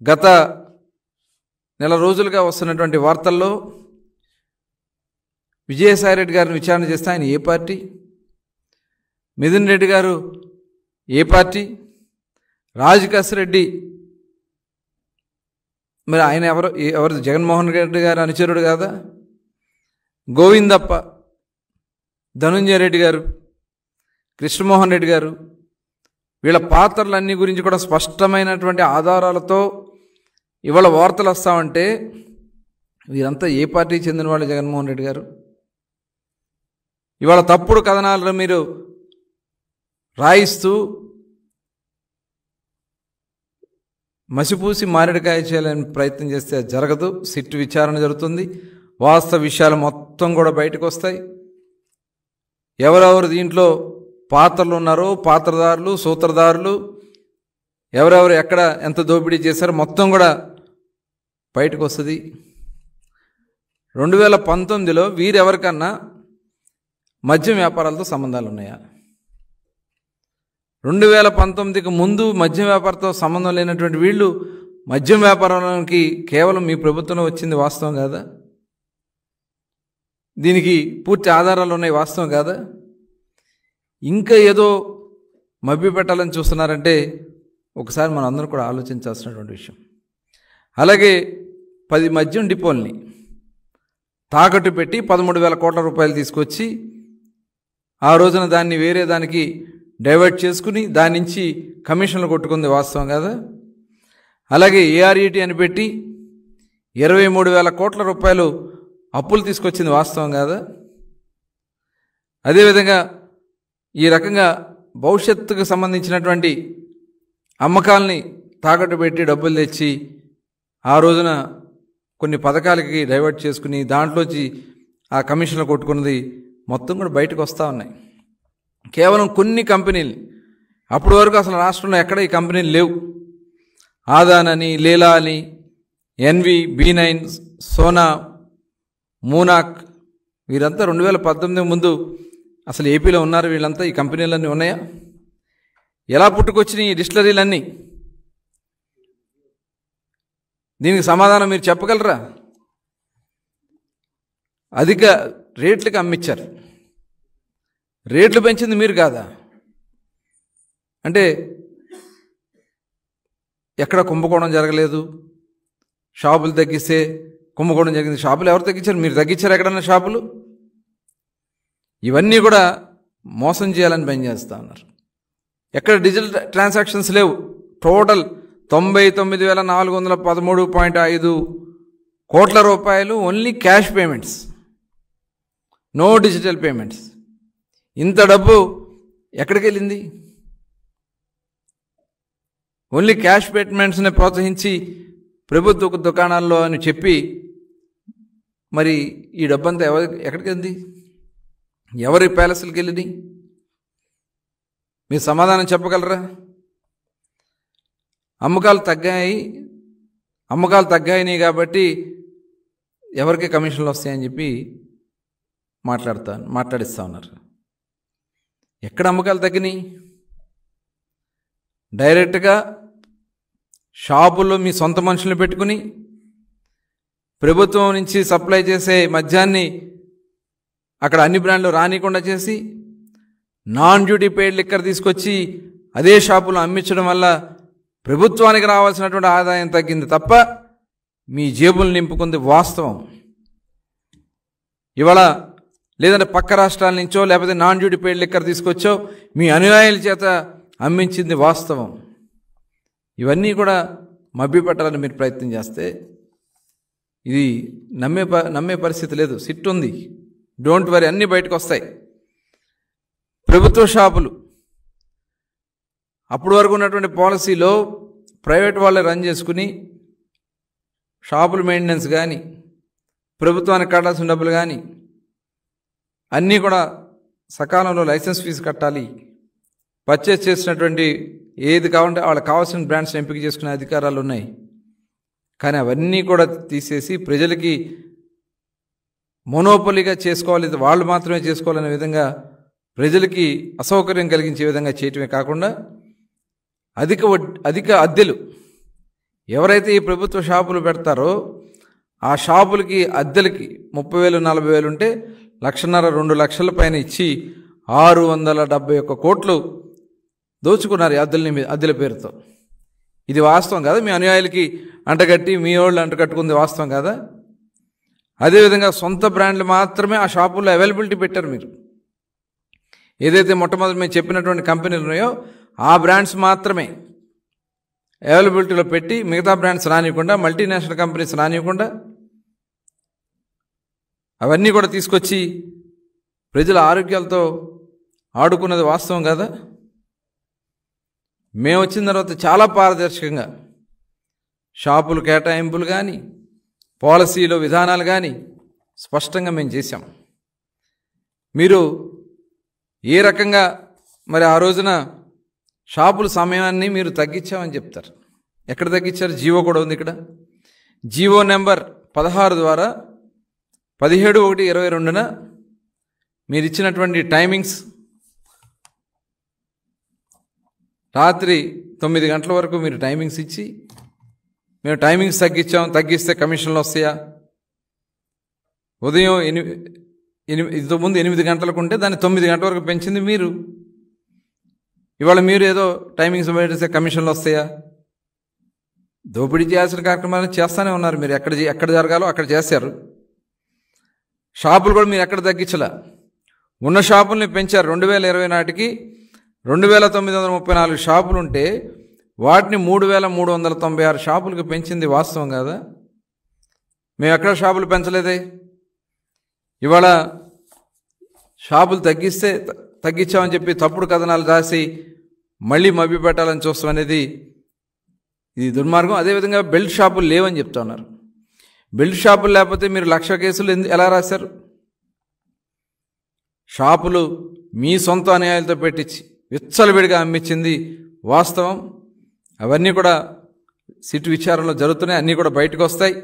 గత నెల రోజులుగా వస్తున్నటువంటి వార్తల్లో విజయసాయిరెడ్డి గారిని విచారణ చేస్తే ఆయన ఏ పార్టీ, మిథున్ రెడ్డి గారు ఏ పార్టీ, రాజకేశ్ రెడ్డి మరి ఆయన ఎవరు జగన్మోహన్ రెడ్డి గారు అనుచరుడు కాదా, గోవిందప్ప, ధనుంజయ రెడ్డి గారు, కృష్ణమోహన్ రెడ్డి గారు, వీళ్ళ పాత్రలన్నీ గురించి కూడా స్పష్టమైనటువంటి ఆధారాలతో ఇవాళ వార్తలు వస్తామంటే వీరంతా ఏ పార్టీకి చెందిన వాళ్ళు? జగన్మోహన్ రెడ్డి గారు ఇవాళ తప్పుడు కథనాలను మీరు రాయిస్తూ మసిపూసి మారేడుకాయ చేయాలని ప్రయత్నం చేస్తే జరగదు. సిట్ విచారణ జరుగుతుంది, వాస్తవ విషయాలు మొత్తం కూడా బయటకు వస్తాయి. ఎవరెవరు దీంట్లో పాత్రలు ఉన్నారో, పాత్రదారులు, సూత్రధారులు, ఎవరెవరు ఎక్కడ ఎంత దోపిడీ చేశారో మొత్తం కూడా బయటకు వస్తుంది. 2019లో వీరెవరికన్నా మద్యం వ్యాపారాలతో సంబంధాలు ఉన్నాయా? 2019కి ముందు మద్యం వ్యాపారంతో సంబంధం లేనటువంటి వీళ్ళు మద్యం వ్యాపారానికి కేవలం మీ ప్రభుత్వంలో వచ్చింది వాస్తవం కాదా? దీనికి పూర్తి ఆధారాలు ఉన్నాయి, వాస్తవం కాదా? ఇంకా ఏదో మభ్య పెట్టాలని చూస్తున్నారంటే ఒకసారి మనం అందరం కూడా ఆలోచించాల్సినటువంటి విషయం. అలాగే 10 మద్యం డిపోల్ని తాకట్టు పెట్టి 13,000 కోట్ల రూపాయలు తీసుకొచ్చి ఆ రోజున దాన్ని వేరే దానికి డైవర్ట్ చేసుకుని దాని నుంచి కమిషన్లు కొట్టుకుంది వాస్తవం కాదా? అలాగే ఏఆర్ఈటీ అని పెట్టి 23,000 కోట్ల రూపాయలు అప్పులు తీసుకొచ్చింది వాస్తవం కాదా? అదేవిధంగా ఈ రకంగా భవిష్యత్తుకు సంబంధించినటువంటి అమ్మకాలని తాకట్టు పెట్టి డబ్బులు తెచ్చి ఆ రోజున కొన్ని పథకాలకి డైవర్ట్ చేసుకుని దాంట్లోంచి ఆ కమిషన్లు కొట్టుకున్నది మొత్తం కూడా బయటకు వస్తూ ఉన్నాయి. కేవలం కొన్ని కంపెనీలు, అప్పటి వరకు అసలు రాష్ట్రంలో ఎక్కడ ఈ కంపెనీలు లేవు. ఆదాన్ అని, లీలా అని, ఎన్వి, B9, సోనా, మూనాక్, వీరంతా 2018 ముందు అసలు ఏపీలో ఉన్నారు. వీళ్ళంతా ఈ కంపెనీలన్నీ ఉన్నాయా? ఎలా పుట్టుకొచ్చినాయి ఈ డిస్టిలరీలన్నీ? దీనికి సమాధానం మీరు చెప్పగలరా? అధిక రేట్లకి అమ్మించారు, రేట్లు పెంచింది మీరు కాదా? అంటే ఎక్కడ కుంభకోణం జరగలేదు, షాపులు తగ్గిస్తే కుంభకోణం జరిగింది. షాపులు ఎవరు తగ్గించారు? మీరు తగ్గించారు ఎక్కడన్నా షాపులు? ఇవన్నీ కూడా మోసం చేయాలని పనిచేస్తూ ఉన్నారు. ఎక్కడ డిజిటల్ ట్రాన్సాక్షన్స్ లేవు. టోటల్ 99,413.5 కోట్ల రూపాయలు only cash payments, no digital payments. ఇంత డబ్బు ఎక్కడికి వెళ్ళింది? ఓన్లీ క్యాష్ పేమెంట్స్ని ప్రోత్సహించి ప్రభుత్వ దుకాణాల్లో అని చెప్పి మరి ఈ డబ్బంతా ఎక్కడికి వెళ్ళింది? ఎవరి ప్యాలెస్లకు వెళ్ళింది? మీరు సమాధానం చెప్పగలరా? అమ్మకాలు తగ్గాయి కాబట్టి ఎవరికి కమిషన్లు వస్తాయని చెప్పి మాట్లాడిస్తూ ఉన్నారు. ఎక్కడ అమ్మకాలు తగ్గినాయి? డైరెక్ట్గా షాపుల్లో మీ సొంత మనుషులను పెట్టుకుని ప్రభుత్వం నుంచి సప్లై చేసే మద్యాన్ని అక్కడ అన్ని బ్రాండ్లు రానికుండా చేసి నాన్ డ్యూటీ పెయిడ్ లిక్కర్ తీసుకొచ్చి అదే షాపులో అమ్మించడం వల్ల ప్రభుత్వానికి రావాల్సినటువంటి ఆదాయం తగ్గింది తప్ప మీ జేబులు నింపుకుంది వాస్తవం. ఇవాళ లేదంటే పక్క రాష్ట్రాల నుంచో లేకపోతే నాన్ డ్యూటీ పెయిడ్ లిక్కర్ తీసుకొచ్చో మీ అనుయాయుల చేత అమ్మించింది వాస్తవం. ఇవన్నీ కూడా మభ్యపెట్టాలని మీరు ప్రయత్నం చేస్తే ఇది నమ్మే పరిస్థితి లేదు. సిట్ ఉంది, డోంట్ వరీ, అన్నీ బయటకు వస్తాయి. ప్రభుత్వ షాపులు అప్పటి వరకు ఉన్నటువంటి పాలసీలో ప్రైవేట్ వాళ్ళే రన్ చేసుకుని షాపుల మెయింటెనెన్స్ కానీ ప్రభుత్వానికి కట్టాల్సిన డబ్బులు కానీ అన్నీ కూడా సకాలంలో లైసెన్స్ ఫీజు కట్టాలి. పర్చేస్ చేసినటువంటి ఏది కావాలంటే వాళ్ళకి కావాల్సిన బ్రాండ్స్ని ఎంపిక చేసుకునే అధికారాలు ఉన్నాయి. కానీ అవన్నీ కూడా తీసేసి ప్రజలకి మోనోపొలీగా చేసుకోవాలి, వాళ్ళు మాత్రమే చేసుకోవాలనే విధంగా ప్రజలకి అసౌకర్యం కలిగించే విధంగా చేయటమే కాకుండా అధిక అద్దెలు ఎవరైతే ఈ ప్రభుత్వ షాపులు పెడతారో ఆ షాపులకి అద్దెలకి 30,000 40,000 ఉంటే 1,50,000 2 లక్షల పైన ఇచ్చి 671 కోట్లు దోచుకున్నారు అద్దెల పేరుతో. ఇది వాస్తవం కదా? మీ అనుయాయులకి అంటగట్టి మీ వాళ్ళు అంటగట్టుకుంది వాస్తవం కదా? అదేవిధంగా సొంత బ్రాండ్లు మాత్రమే ఆ షాపుల్లో అవైలబిలిటీ పెట్టారు. మీరు ఏదైతే మొట్టమొదటి మేము చెప్పినటువంటి కంపెనీలు ఉన్నాయో ఆ బ్రాండ్స్ మాత్రమే అవైలబిలిటీలో పెట్టి మిగతా బ్రాండ్స్ రానివ్వకుండా, మల్టీనేషనల్ కంపెనీస్ రానివ్వకుండా అవన్నీ కూడా తీసుకొచ్చి ప్రజల ఆరోగ్యాలతో ఆడుకున్నది వాస్తవం కదా? మేము వచ్చిన తర్వాత చాలా పారదర్శకంగా షాపులు కేటాయింపులు కానీ పాలసీలో విధానాలు కానీ స్పష్టంగా మేము చేశాం. మీరు ఏ రకంగా మరి ఆ రోజున షాపుల సమయాన్ని మీరు తగ్గించామని చెప్తారు. ఎక్కడ తగ్గించారు? జీవో కూడా ఉంది ఇక్కడ. జీవో నెంబర్ 16 ద్వారా 17/1/22న మీరు ఇచ్చినటువంటి టైమింగ్స్ రాత్రి 9 గంటల వరకు మీరు టైమింగ్స్ ఇచ్చి మేము టైమింగ్స్ తగ్గిస్తే కమిషన్లు వస్తాయా? ఉదయం ఇంతకుముందు 8 గంటలకు ఉంటే దాన్ని 9 గంటల వరకు పెంచింది మీరు. ఇవాళ మీరు ఏదో టైమింగ్స్ పెడితే కమిషన్లు వస్తాయా? దోపిడీ చేయాల్సిన కార్యక్రమాలను చేస్తూనే ఉన్నారు. మీరు ఎక్కడ జరగాలో అక్కడ చేశారు. షాపులు కూడా మీరు ఎక్కడ తగ్గించలా. ఉన్న షాపుల్ని పెంచారు. 2020 నాటికి 2,934 షాపులు ఉంటే వాటిని 3,396 షాపులకు పెంచింది వాస్తవం కాదా? మేము ఎక్కడ షాపులు పెంచలేదే. ఇవాళ షాపులు తగ్గించామని చెప్పి తప్పుడు కథనాలు రాసి మళ్ళీ మభ్య పెట్టాలని చూస్తాం అనేది ఇది దుర్మార్గం. అదేవిధంగా బెల్ట్ షాపులు లేవని చెప్తా ఉన్నారు. బెల్ట్ షాపులు లేకపోతే మీరు 1,00,000 కేసులు ఎలా రాశారు? షాపులు మీ సొంత అనుయాయులతో పెట్టించి విచ్చలవిడిగా అమ్మించింది వాస్తవం. అవన్నీ కూడా సిట్ విచారణలో జరుగుతున్నాయి. అన్నీ కూడా బయటకు వస్తాయి.